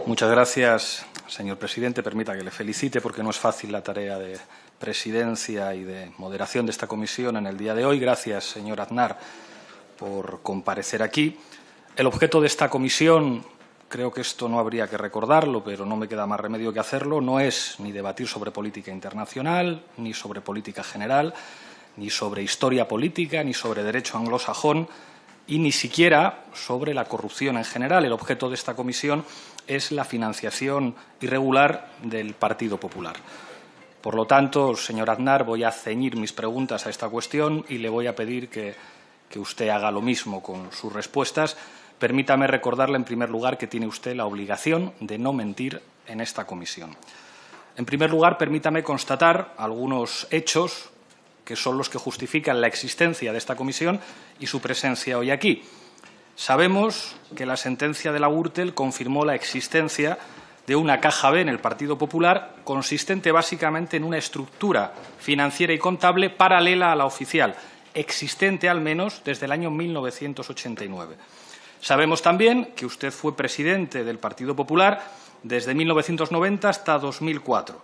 Muchas gracias, señor presidente. Permita que le felicite porque no es fácil la tarea de presidencia y de moderación de esta comisión en el día de hoy. Gracias, señor Aznar, por comparecer aquí. El objeto de esta comisión, creo que esto no habría que recordarlo, pero no me queda más remedio que hacerlo, no es ni debatir sobre política internacional, ni sobre política general, ni sobre historia política, ni sobre derecho anglosajón, y ni siquiera sobre la corrupción en general. El objeto de esta comisión es la financiación irregular del Partido Popular. Por lo tanto, señor Aznar, voy a ceñir mis preguntas a esta cuestión y le voy a pedir que usted haga lo mismo con sus respuestas. Permítame recordarle, en primer lugar, que tiene usted la obligación de no mentir en esta comisión. En primer lugar, permítame constatar algunos hechos que son los que justifican la existencia de esta comisión y su presencia hoy aquí. Sabemos que la sentencia de la Gürtel confirmó la existencia de una caja B en el Partido Popular, consistente básicamente en una estructura financiera y contable paralela a la oficial, existente al menos desde el año 1989. Sabemos también que usted fue presidente del Partido Popular desde 1990 hasta 2004.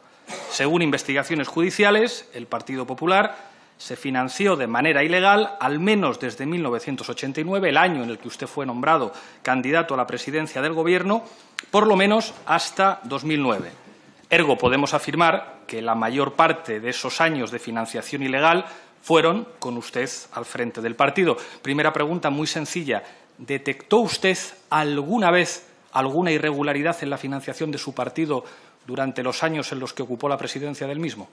Según investigaciones judiciales, el Partido Popular se financió de manera ilegal, al menos desde 1989, el año en el que usted fue nombrado candidato a la presidencia del Gobierno, por lo menos hasta 2009. Ergo, podemos afirmar que la mayor parte de esos años de financiación ilegal fueron con usted al frente del partido. Primera pregunta muy sencilla. ¿Detectó usted alguna vez alguna irregularidad en la financiación de su partido durante los años en los que ocupó la presidencia del mismo?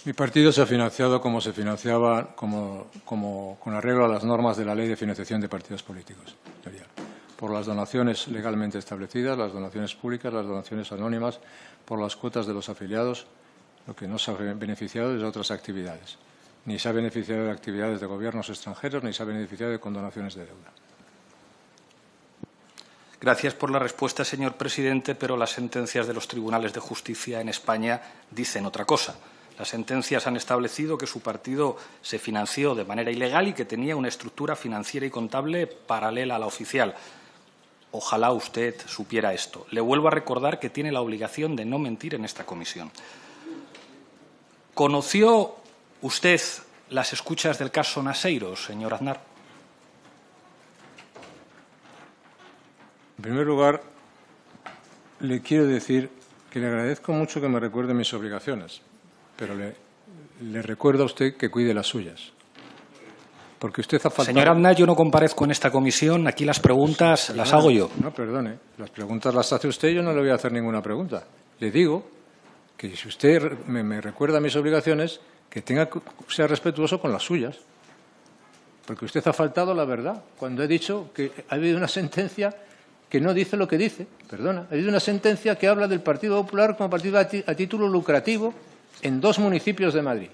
Mi partido se ha financiado como se financiaba con arreglo a las normas de la Ley de Financiación de Partidos Políticos. Por las donaciones legalmente establecidas, las donaciones públicas, las donaciones anónimas, por las cuotas de los afiliados, lo que no se ha beneficiado es de otras actividades. Ni se ha beneficiado de actividades de gobiernos extranjeros, ni se ha beneficiado de condonaciones de deuda. Gracias por la respuesta, señor presidente, pero las sentencias de los tribunales de justicia en España dicen otra cosa. Las sentencias han establecido que su partido se financió de manera ilegal y que tenía una estructura financiera y contable paralela a la oficial. Ojalá usted supiera esto. Le vuelvo a recordar que tiene la obligación de no mentir en esta comisión. ¿Conoció usted las escuchas del caso Naseiro, señor Aznar? En primer lugar, le quiero decir que le agradezco mucho que me recuerde mis obligaciones, pero le recuerdo a usted que cuide las suyas. Porque usted ha faltado... Señor Aznar, yo no comparezco en esta comisión. Aquí las preguntas las hago yo. No, perdone. Las preguntas las hace usted, yo no le voy a hacer ninguna pregunta. Le digo que si usted me recuerda mis obligaciones, que sea respetuoso con las suyas. Porque usted ha faltado la verdad cuando he dicho que ha habido una sentencia que no dice lo que dice. Perdona. Ha habido una sentencia que habla del Partido Popular como partido a título lucrativo en 2 municipios de Madrid.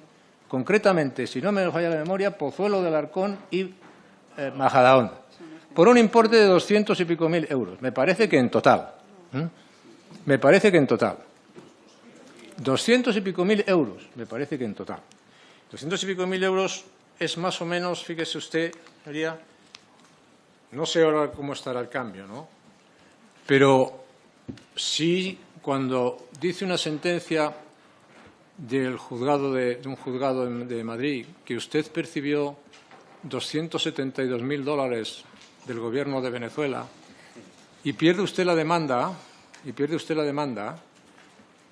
Concretamente, si no me falla la memoria, Pozuelo de Alarcón y Majadahonda, por un importe de 200 y pico mil euros. Me parece que en total. 200 y pico mil euros, me parece que en total. 200 y pico mil euros es más o menos, fíjese usted, señoría, no sé ahora cómo estará el cambio, ¿no? Pero sí, cuando dice una sentencia de un juzgado de Madrid que usted percibió 272.000 dólares del Gobierno de Venezuela y pierde usted la demanda,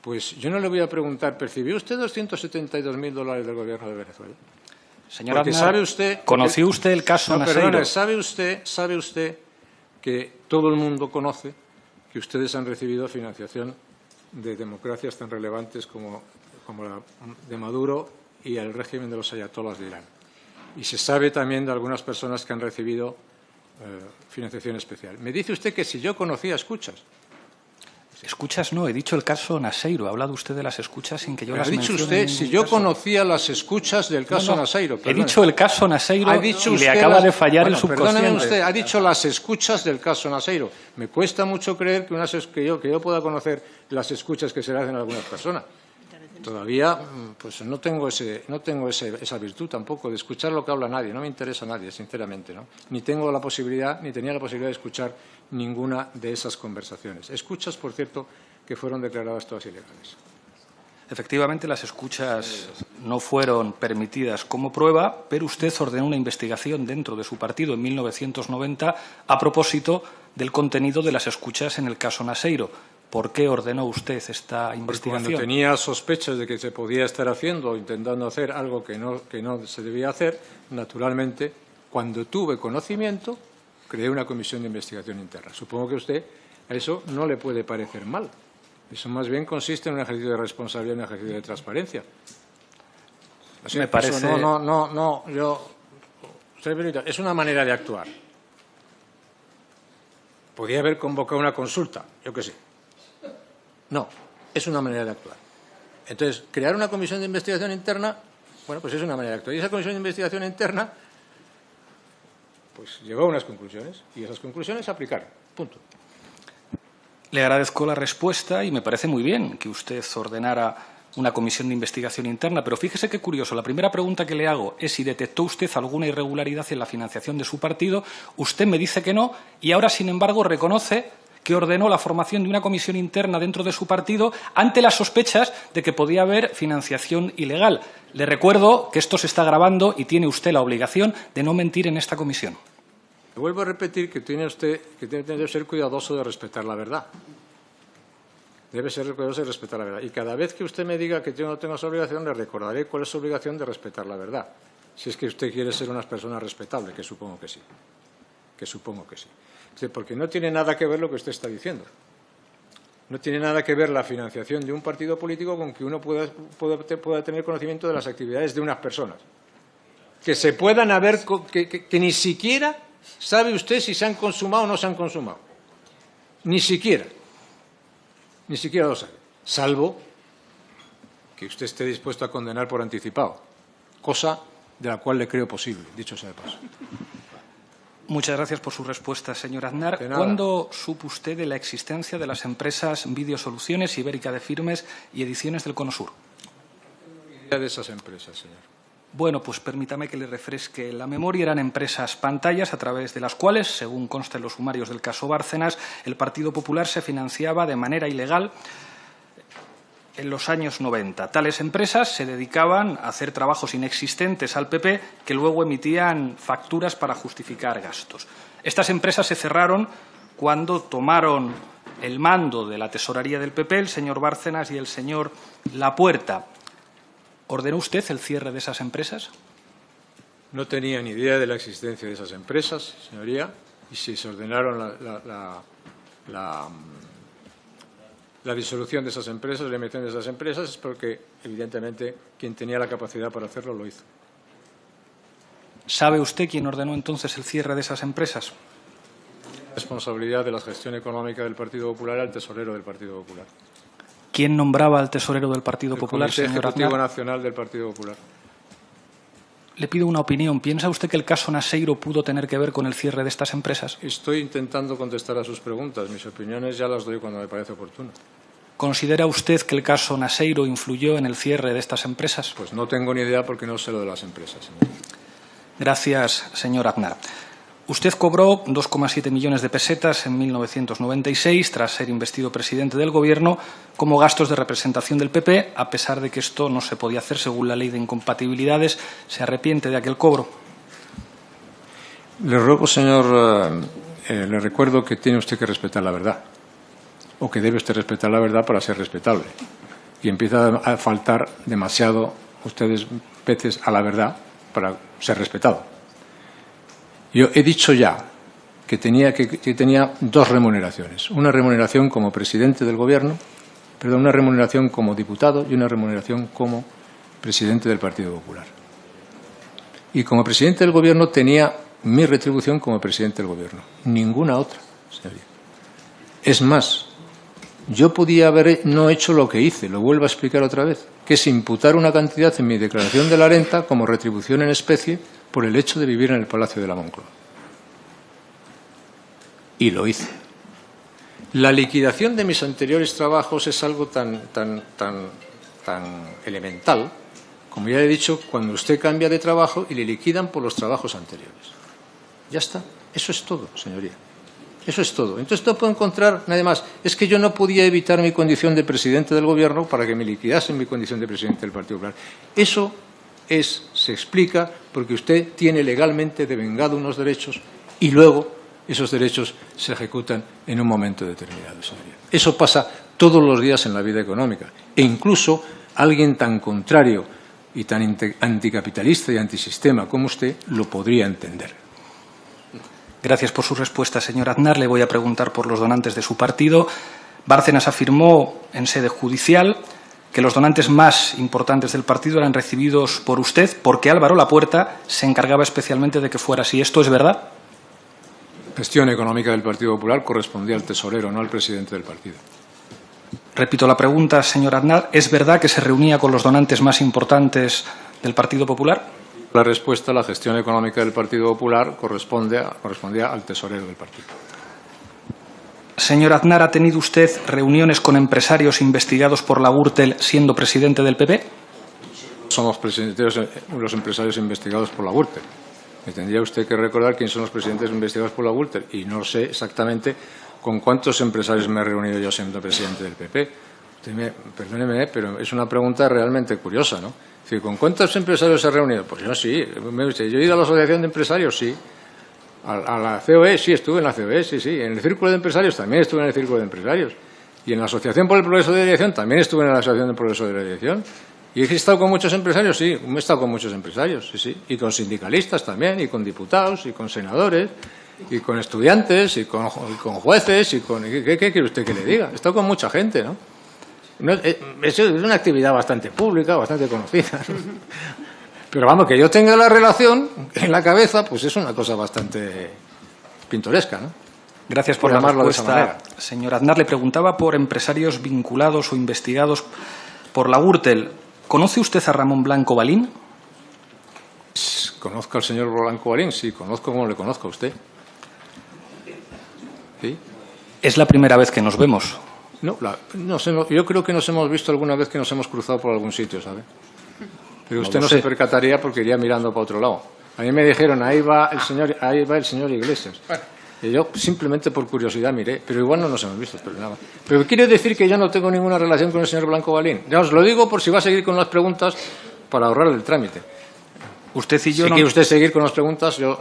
pues yo no le voy a preguntar, ¿percibió usted 272.000 dólares del Gobierno de Venezuela? Señor Aznar, ¿conoció usted el caso Naseiro? Perdone, ¿sabe usted que todo el mundo conoce que ustedes han recibido financiación de democracias tan relevantes como la de Maduro y el régimen de los ayatolás de Irán? Y se sabe también de algunas personas que han recibido financiación especial. Me dice usted que si yo conocía escuchas. Escuchas no, he dicho el caso Naseiro. Ha hablado usted de las escuchas sin que yo las mencione. Ha dicho usted si yo conocía las escuchas del caso Naseiro. He dicho el caso Naseiro y le acaba de fallar el subconsciente. Perdóneme usted, ha dicho las escuchas del caso Naseiro. Me cuesta mucho creer que yo pueda conocer las escuchas que se le hacen a algunas personas. Todavía pues no tengo esa virtud tampoco de escuchar lo que habla nadie. No me interesa nadie, sinceramente, ¿no? Ni tenía la posibilidad de escuchar ninguna de esas conversaciones. Escuchas, por cierto, que fueron declaradas todas ilegales. Efectivamente, las escuchas no fueron permitidas como prueba, pero usted ordenó una investigación dentro de su partido en 1990 a propósito del contenido de las escuchas en el caso Naseiro. ¿Por qué ordenó usted esta investigación? Porque cuando tenía sospechas de que se podía estar haciendo o intentando hacer algo que no se debía hacer, naturalmente, cuando tuve conocimiento, creé una comisión de investigación interna. Supongo que a usted a eso no le puede parecer mal. Eso más bien consiste en un ejercicio de responsabilidad y un ejercicio de transparencia. O sea, me parece... Es una manera de actuar. Podía haber convocado una consulta, yo qué sé. No, es una manera de actuar. Entonces, crear una comisión de investigación interna, bueno, pues es una manera de actuar. Y esa comisión de investigación interna, pues llegó a unas conclusiones y esas conclusiones se aplicaron. Punto. Le agradezco la respuesta y me parece muy bien que usted ordenara una comisión de investigación interna, pero fíjese qué curioso. La primera pregunta que le hago es si detectó usted alguna irregularidad en la financiación de su partido. Usted me dice que no y ahora, sin embargo, reconoce que ordenó la formación de una comisión interna dentro de su partido ante las sospechas de que podía haber financiación ilegal. Le recuerdo que esto se está grabando y tiene usted la obligación de no mentir en esta comisión. Le vuelvo a repetir que tiene usted que debe ser cuidadoso de respetar la verdad. Debe ser cuidadoso de respetar la verdad. Y cada vez que usted me diga que yo no tengo esa obligación, le recordaré cuál es su obligación de respetar la verdad. Si es que usted quiere ser una persona respetable, que supongo que sí. Que supongo que sí. Porque no tiene nada que ver lo que usted está diciendo. No tiene nada que ver la financiación de un partido político con que uno pueda tener conocimiento de las actividades de unas personas. Que se puedan haber... que ni siquiera sabe usted si se han consumado o no se han consumado. Ni siquiera. Ni siquiera lo sabe. Salvo que usted esté dispuesto a condenar por anticipado. Cosa de la cual le creo posible, dicho sea de paso. Muchas gracias por su respuesta, señor Aznar. ¿Cuándo supo usted de la existencia de las empresas Videosoluciones, Ibérica de Firmes y Ediciones del Cono Sur? De esas empresas, señor. Bueno, pues permítame que le refresque la memoria. Eran empresas pantallas a través de las cuales, según consta en los sumarios del caso Bárcenas, el Partido Popular se financiaba de manera ilegal en los años 90. Tales empresas se dedicaban a hacer trabajos inexistentes al PP que luego emitían facturas para justificar gastos. Estas empresas se cerraron cuando tomaron el mando de la tesorería del PP el señor Bárcenas y el señor Lapuerta. ¿Ordenó usted el cierre de esas empresas? No tenía ni idea de la existencia de esas empresas, señoría, y si se ordenaron la disolución de esas empresas, la emisión de esas empresas, es porque, evidentemente, quien tenía la capacidad para hacerlo lo hizo. ¿Sabe usted quién ordenó entonces el cierre de esas empresas? Responsabilidad de la gestión económica del Partido Popular al tesorero del Partido Popular. ¿Quién nombraba al tesorero del Partido Popular, señor Aznar? El Comité Ejecutivo Nacional del Partido Popular. Le pido una opinión. ¿Piensa usted que el caso Naseiro pudo tener que ver con el cierre de estas empresas? Estoy intentando contestar a sus preguntas. Mis opiniones ya las doy cuando me parece oportuno. ¿Considera usted que el caso Naseiro influyó en el cierre de estas empresas? Pues no tengo ni idea porque no sé lo de las empresas, señor. Gracias, señor Aznar. Usted cobró 2,7 millones de pesetas en 1996 tras ser investido presidente del Gobierno como gastos de representación del PP, a pesar de que esto no se podía hacer según la ley de incompatibilidades. ¿Se arrepiente de aquel cobro? Le ruego, señor, le recuerdo que tiene usted que respetar la verdad, o que debe usted respetar la verdad para ser respetable. Y empieza a faltar demasiado ustedes veces a la verdad para ser respetado. Yo he dicho ya que tenía dos remuneraciones. Una remuneración como presidente del Gobierno, una remuneración como diputado y una remuneración como presidente del Partido Popular. Y como presidente del Gobierno tenía mi retribución como presidente del Gobierno. Ninguna otra, señoría. Es más, yo podía haber no hecho lo que hice, lo vuelvo a explicar otra vez, que es imputar una cantidad en mi declaración de la renta como retribución en especie por el hecho de vivir en el Palacio de la Moncloa. Y lo hice. La liquidación de mis anteriores trabajos es algo tan elemental, como ya he dicho, cuando usted cambia de trabajo y le liquidan por los trabajos anteriores. Ya está. Eso es todo, señoría. Eso es todo. Entonces no puedo encontrar nada más. Es que yo no podía evitar mi condición de presidente del Gobierno para que me liquidasen mi condición de presidente del Partido Popular. Eso se explica porque usted tiene legalmente devengado unos derechos y luego esos derechos se ejecutan en un momento determinado, señoría. Eso pasa todos los días en la vida económica. E incluso alguien tan contrario y tan anticapitalista y antisistema como usted lo podría entender. Gracias por su respuesta, señor Aznar. Le voy a preguntar por los donantes de su partido. Bárcenas afirmó en sede judicial que los donantes más importantes del partido eran recibidos por usted porque Álvaro Lapuerta se encargaba especialmente de que fuera así. ¿Esto es verdad? La gestión económica del Partido Popular correspondía al tesorero, no al presidente del partido. Repito la pregunta, señor Aznar. ¿Es verdad que se reunía con los donantes más importantes del Partido Popular? La respuesta, la gestión económica del Partido Popular correspondía al tesorero del partido. Señor Aznar, ¿ha tenido usted reuniones con empresarios investigados por la Gürtel siendo presidente del PP? Son los empresarios investigados por la Gürtel. Me tendría usted que recordar quiénes son los presidentes investigados por la Gürtel y no sé exactamente con cuántos empresarios me he reunido yo siendo presidente del PP. Perdóneme, pero es una pregunta realmente curiosa, ¿no? Es decir, ¿con cuántos empresarios se ha reunido? Pues yo sí. Yo he ido a la Asociación de Empresarios, sí. A la COE, sí, estuve en la COE, sí. En el Círculo de Empresarios también estuve en el Círculo de Empresarios. Y en la Asociación por el Progreso de la Dirección también estuve en la Asociación del Progreso de la Dirección. ¿Y he estado con muchos empresarios? Sí, he estado con muchos empresarios, sí. Y con sindicalistas también, y con diputados, y con senadores, y con estudiantes, y con jueces, y con... ¿Qué quiere usted que le diga? He estado con mucha gente, ¿no? Es una actividad bastante pública, bastante conocida, ¿no? Pero vamos, que yo tenga la relación en la cabeza, pues es una cosa bastante pintoresca, ¿no? Gracias por la respuesta, señor Aznar. Le preguntaba por empresarios vinculados o investigados por la Gürtel. ¿Conoce usted a Ramón Blanco Balín? ¿Conozco al señor Blanco Balín? Sí, conozco como le conozco a usted. ¿Sí? Es la primera vez que nos vemos. No, yo creo que nos hemos visto alguna vez que nos hemos cruzado por algún sitio, ¿sabe? Pero usted no se percataría porque iría mirando para otro lado. A mí me dijeron, ahí va el señor Iglesias. Y yo simplemente por curiosidad miré, pero igual no nos hemos visto, pero nada. Pero quiere decir que yo no tengo ninguna relación con el señor Blanco Balín. Ya os lo digo por si va a seguir con las preguntas para ahorrarle el trámite. Usted y yo si quiere usted seguir con las preguntas, yo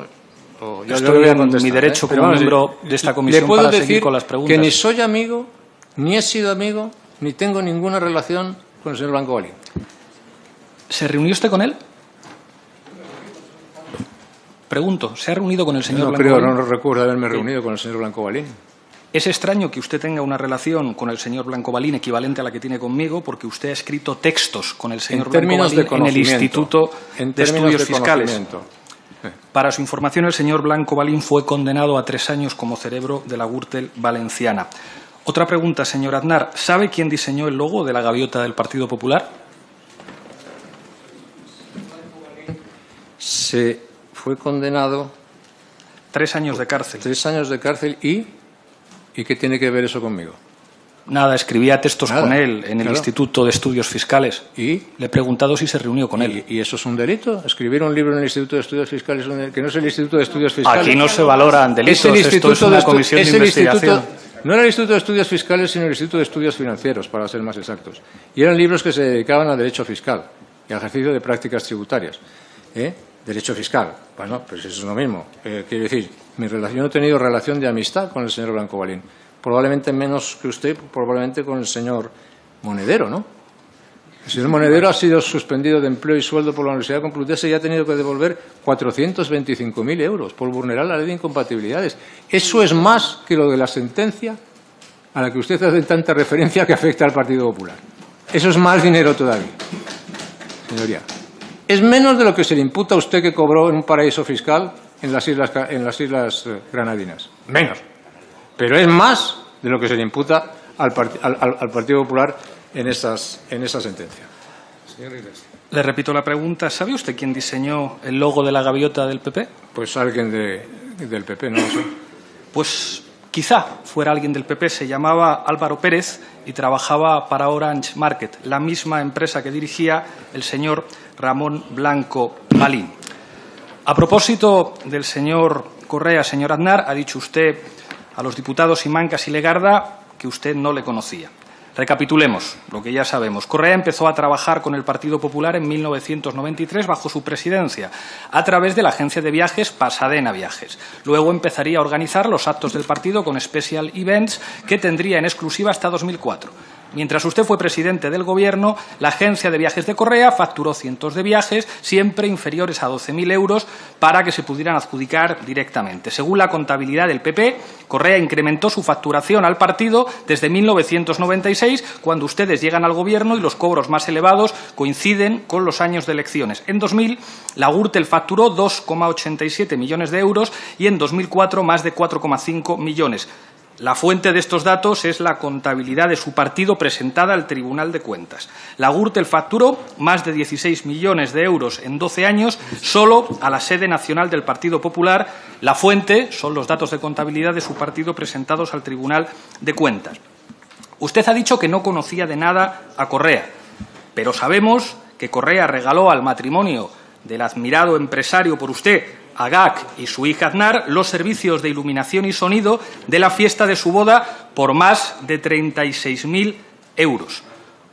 estoy voy a contestar, en mi derecho como miembro de esta comisión para seguir con las preguntas. Le puedo decir que ni soy amigo, ni he sido amigo, ni tengo ninguna relación con el señor Blanco Balín. ¿Se reunió usted con él? Pregunto, ¿se ha reunido con el señor Blanco Balín? No recuerdo haberme reunido con el señor Blanco Balín. Es extraño que usted tenga una relación con el señor Blanco Balín equivalente a la que tiene conmigo, porque usted ha escrito textos con el señor Blanco Balín en el Instituto de Estudios Fiscales. Para su información, el señor Blanco Balín fue condenado a 3 años como cerebro de la Gürtel valenciana. Otra pregunta, señor Aznar. ¿Sabe quién diseñó el logo de la gaviota del Partido Popular? Se fue condenado 3 años de cárcel. 3 años de cárcel ¿y qué tiene que ver eso conmigo? Nada, escribía textos con él en el Instituto de Estudios Fiscales. ¿Y? Le he preguntado si se reunió con él. ¿Y eso es un delito? ¿Escribir un libro en el Instituto de Estudios Fiscales que no es el Instituto de Estudios Fiscales? Aquí no se valoran delitos, esto es una comisión de investigación. No era el Instituto de Estudios Fiscales, sino el Instituto de Estudios Financieros, para ser más exactos. Y eran libros que se dedicaban a derecho fiscal y al ejercicio de prácticas tributarias. Derecho fiscal. Bueno, pues eso es lo mismo. Quiero decir, yo no he tenido relación de amistad con el señor Blanco Balín. Probablemente menos que usted, probablemente con el señor Monedero, ¿no? El señor Monedero ha sido suspendido de empleo y sueldo por la Universidad Complutense y ha tenido que devolver 425.000 euros por vulnerar la ley de incompatibilidades. Eso es más que lo de la sentencia a la que usted hace tanta referencia que afecta al Partido Popular. Eso es más dinero todavía, señoría. Es menos de lo que se le imputa a usted que cobró en un paraíso fiscal en las Islas Granadinas. Menos. Pero es más de lo que se le imputa al Partido Popular en esa sentencia. Señor Iglesias. Le repito la pregunta. ¿Sabe usted quién diseñó el logo de la gaviota del PP? Pues alguien del PP, no lo sé. Pues quizá fuera alguien del PP. Se llamaba Álvaro Pérez y trabajaba para Orange Market, la misma empresa que dirigía el señor Ramón Blanco Balín. A propósito del señor Correa, señor Aznar, ha dicho usted a los diputados Simancas y Legarda que usted no le conocía. Recapitulemos lo que ya sabemos. Correa empezó a trabajar con el Partido Popular en 1993 bajo su presidencia, a través de la agencia de viajes Pasadena Viajes. Luego empezaría a organizar los actos del partido con Special Events, que tendría en exclusiva hasta 2004. Mientras usted fue presidente del Gobierno, la agencia de viajes de Correa facturó cientos de viajes, siempre inferiores a 12.000 euros, para que se pudieran adjudicar directamente. Según la contabilidad del PP, Correa incrementó su facturación al partido desde 1996, cuando ustedes llegan al Gobierno y los cobros más elevados coinciden con los años de elecciones. En 2000, la Gürtel facturó 2,87 millones de euros y en 2004 más de 4,5 millones. La fuente de estos datos es la contabilidad de su partido presentada al Tribunal de Cuentas. La Gürtel facturó más de 16 millones de euros en 12 años solo a la sede nacional del Partido Popular. La fuente son los datos de contabilidad de su partido presentados al Tribunal de Cuentas. Usted ha dicho que no conocía de nada a Correa, pero sabemos que Correa regaló al matrimonio del admirado empresario por usted, Agag, y su hija Aznar, los servicios de iluminación y sonido de la fiesta de su boda por más de 36.000 euros.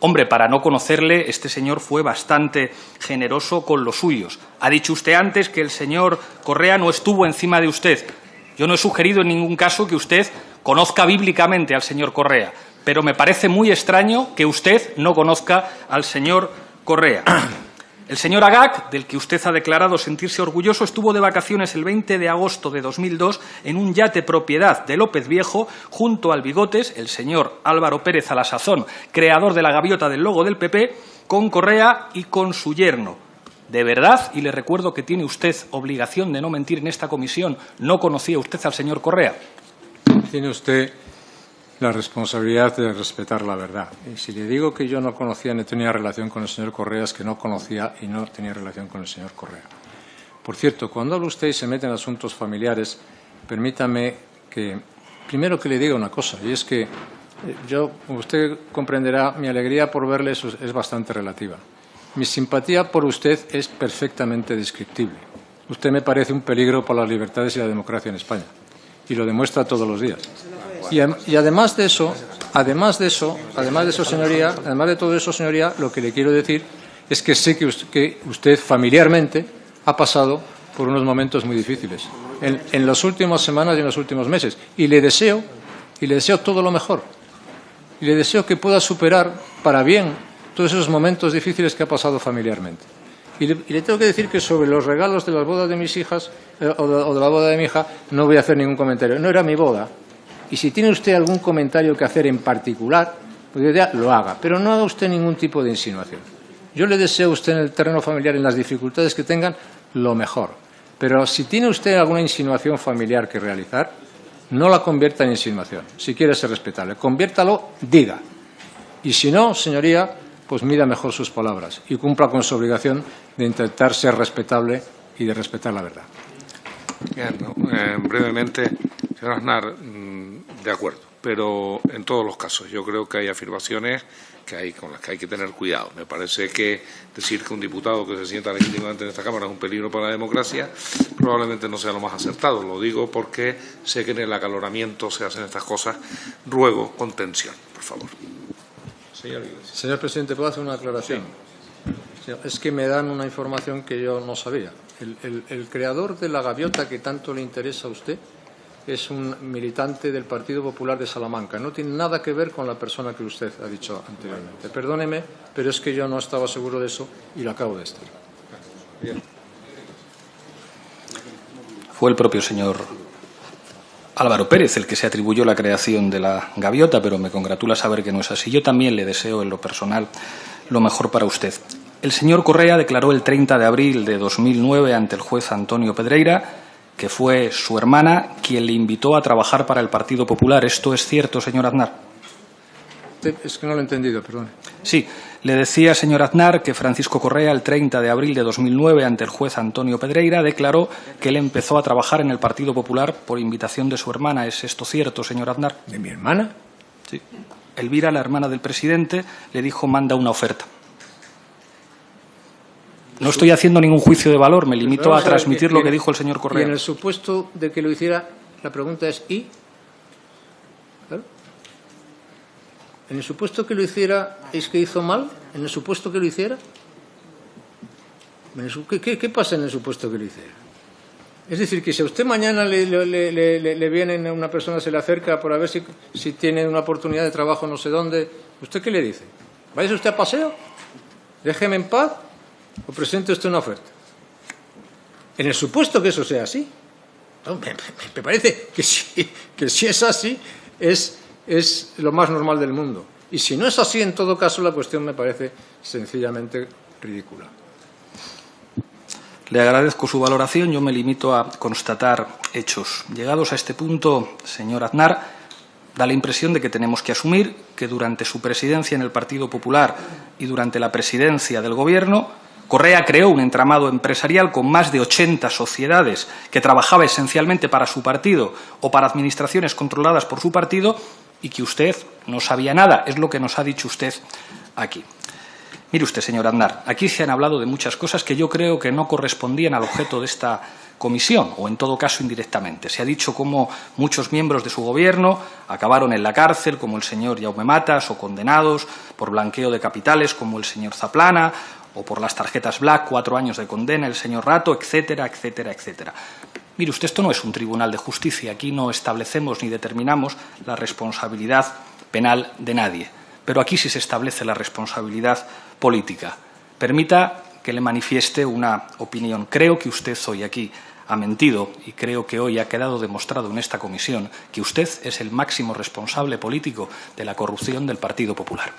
Hombre, para no conocerle, este señor fue bastante generoso con los suyos. Ha dicho usted antes que el señor Correa no estuvo encima de usted. Yo no he sugerido en ningún caso que usted conozca bíblicamente al señor Correa, pero me parece muy extraño que usted no conozca al señor Correa. El señor Agag, del que usted ha declarado sentirse orgulloso, estuvo de vacaciones el 20 de agosto de 2002 en un yate propiedad de López Viejo junto al Bigotes, el señor Álvaro Pérez a la sazón, creador de la gaviota del logo del PP, con Correa y con su yerno. ¿De verdad? Y le recuerdo que tiene usted obligación de no mentir en esta comisión. ¿No conocía usted al señor Correa? Tiene usted la responsabilidad de respetar la verdad. Y si le digo que yo no conocía ni tenía relación con el señor Correa, es que no conocía y no tenía relación con el señor Correa. Por cierto, cuando habla usted y se mete en asuntos familiares, permítame que, primero que le diga una cosa, y es que usted comprenderá, mi alegría por verle es bastante relativa. Mi simpatía por usted es perfectamente descriptible. Usted me parece un peligro para las libertades y la democracia en España, y lo demuestra todos los días. Y además de todo eso, señoría, lo que le quiero decir es que sé que usted familiarmente ha pasado por unos momentos muy difíciles en las últimas semanas y en los últimos meses. Y le deseo todo lo mejor. Y le deseo que pueda superar para bien todos esos momentos difíciles que ha pasado familiarmente. Y le tengo que decir que sobre los regalos de las bodas de mis hijas o de la boda de mi hija no voy a hacer ningún comentario. No era mi boda. Y si tiene usted algún comentario que hacer en particular, pues ya lo haga, pero no haga usted ningún tipo de insinuación. Yo le deseo a usted en el terreno familiar, en las dificultades que tengan, lo mejor. Pero si tiene usted alguna insinuación familiar que realizar, no la convierta en insinuación. Si quiere ser respetable, conviértalo, diga. Y si no, señoría, pues mida mejor sus palabras y cumpla con su obligación de intentar ser respetable y de respetar la verdad. Bien, brevemente, señor Aznar, de acuerdo, pero en todos los casos yo creo que hay afirmaciones con las que hay que tener cuidado. Me parece que decir que un diputado que se sienta legítimamente en esta Cámara es un peligro para la democracia probablemente no sea lo más acertado. Lo digo porque sé que en el acaloramiento se hacen estas cosas. Ruego contención, por favor. Señor presidente, ¿puedo hacer una aclaración? Sí. Es que me dan una información que yo no sabía. El creador de la gaviota que tanto le interesa a usted es un militante del Partido Popular de Salamanca. No tiene nada que ver con la persona que usted ha dicho anteriormente. Perdóneme, pero es que yo no estaba seguro de eso y lo acabo de estar. Bien. Fue el propio señor Álvaro Pérez el que se atribuyó la creación de la gaviota, pero me congratula saber que no es así. Yo también le deseo en lo personal lo mejor para usted. El señor Correa declaró el 30 de abril de 2009 ante el juez Antonio Pedreira que fue su hermana quien le invitó a trabajar para el Partido Popular. ¿Esto es cierto, señor Aznar? Es que no lo he entendido, perdón. Sí, le decía, señor Aznar, que Francisco Correa, el 30 de abril de 2009, ante el juez Antonio Pedreira, declaró que él empezó a trabajar en el Partido Popular por invitación de su hermana. ¿Es esto cierto, señor Aznar? ¿De mi hermana? Sí. Elvira, la hermana del presidente, le dijo: manda una oferta. No estoy haciendo ningún juicio de valor, me limito a transmitir lo que dijo el señor Correa. Y en el supuesto de que lo hiciera, la pregunta es ¿y? En el supuesto que lo hiciera, ¿es que hizo mal? ¿En el supuesto que lo hiciera? ¿Qué pasa en el supuesto que lo hiciera? Es decir, que si a usted mañana le viene una persona, se le acerca por a ver si tiene una oportunidad de trabajo no sé dónde, ¿usted qué le dice? ¿Vaya usted a paseo? ¿Déjeme en paz o presente usted una oferta? En el supuesto que eso sea así. Me parece que si es así, es lo más normal del mundo. Y si no es así, en todo caso, la cuestión me parece sencillamente ridícula. Le agradezco su valoración. Yo me limito a constatar hechos. Llegados a este punto, señor Aznar, da la impresión de que tenemos que asumir que durante su presidencia en el Partido Popular y durante la presidencia del Gobierno, Correa creó un entramado empresarial con más de 80 sociedades que trabajaba esencialmente para su partido o para administraciones controladas por su partido y que usted no sabía nada. Es lo que nos ha dicho usted aquí. Mire usted, señor Aznar, aquí se han hablado de muchas cosas que yo creo que no correspondían al objeto de esta comisión, o en todo caso indirectamente. Se ha dicho cómo muchos miembros de su gobierno acabaron en la cárcel, como el señor Jaume Matas, o condenados por blanqueo de capitales, como el señor Zaplana, o por las tarjetas Black, 4 años de condena, el señor Rato, etcétera, etcétera, etcétera. Mire usted, esto no es un tribunal de justicia. Aquí no establecemos ni determinamos la responsabilidad penal de nadie. Pero aquí sí se establece la responsabilidad política. Permita que le manifieste una opinión. Creo que usted hoy aquí ha mentido y creo que hoy ha quedado demostrado en esta comisión que usted es el máximo responsable político de la corrupción del Partido Popular.